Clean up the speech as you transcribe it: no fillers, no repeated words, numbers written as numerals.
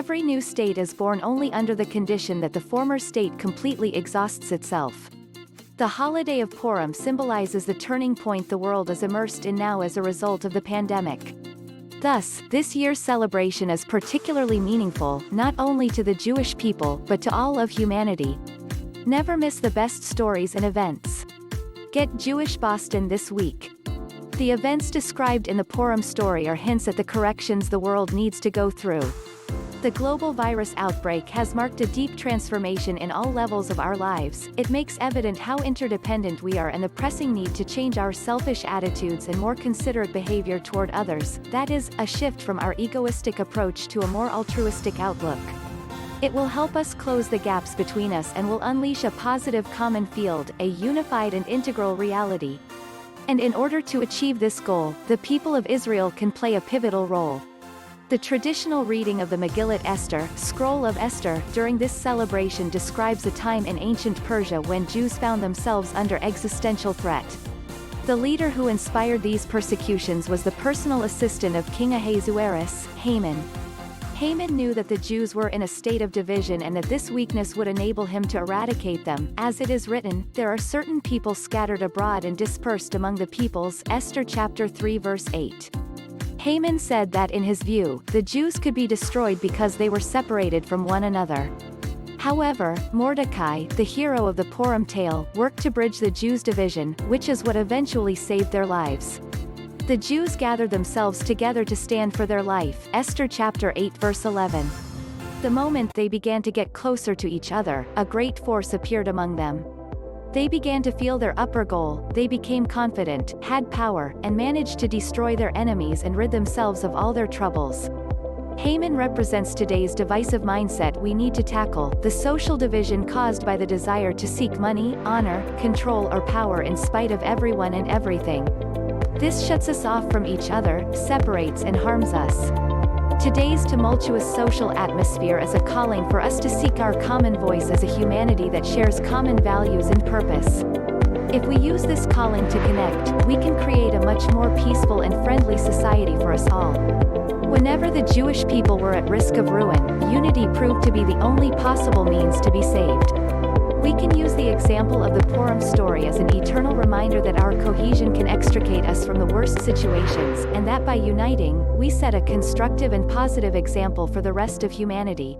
Every new state is born only under the condition that the former state completely exhausts itself. The holiday of Purim symbolizes the turning point the world is immersed in now as a result of the pandemic. Thus, this year's celebration is particularly meaningful, not only to the Jewish people but to all of humanity. Never miss the best stories and events. Get JewishBoston This week. The events described in the Purim story are hints at the corrections the world needs to go through. The global virus outbreak has marked a deep transformation in all levels of our lives. It makes evident how interdependent we are and the pressing need to change our selfish attitudes and more considerate behavior toward others, that is, a shift from our egoistic approach to a more altruistic outlook. It will help us close the gaps between us and will unleash a positive common field, a unified and integral reality. And in order to achieve this goal, the people of Israel can play a pivotal role. The traditional reading of the Megilat Esther, Scroll of Esther, during this celebration describes a time in ancient Persia when Jews found themselves under existential threat. The leader who inspired these persecutions was the personal assistant of King Ahasuerus, Haman. Haman knew that the Jews were in a state of division and that this weakness would enable him to eradicate them. As it is written, there are certain people scattered abroad and dispersed among the peoples, Esther chapter 3 verse 8. Haman said that in his view, the Jews could be destroyed because they were separated from one another. However, Mordechai, the hero of the Purim tale, worked to bridge the Jews' division, which is what eventually saved their lives. The Jews gathered themselves together to stand for their life, Esther chapter 8 verse 11. The moment they began to get closer to each other, a great force appeared among them. They began to feel their upper goal, they became confident, had power, and managed to destroy their enemies and rid themselves of all their troubles. Haman represents today's divisive mindset we need to tackle, the social division caused by the desire to seek money, honor, control or power in spite of everyone and everything. This shuts us off from each other, separates and harms us. Today's tumultuous social atmosphere is a calling for us to seek our common voice as a humanity that shares common values and purpose. If we use this calling to connect, we can create a much more peaceful and friendly society for us all. Whenever the Jewish people were at risk of ruin, unity proved to be the only possible means to be saved. We can use the example of the Purim story as an eternal reminder that our cohesion can extricate us from the worst situations, and that by uniting, we set a constructive and positive example for the rest of humanity.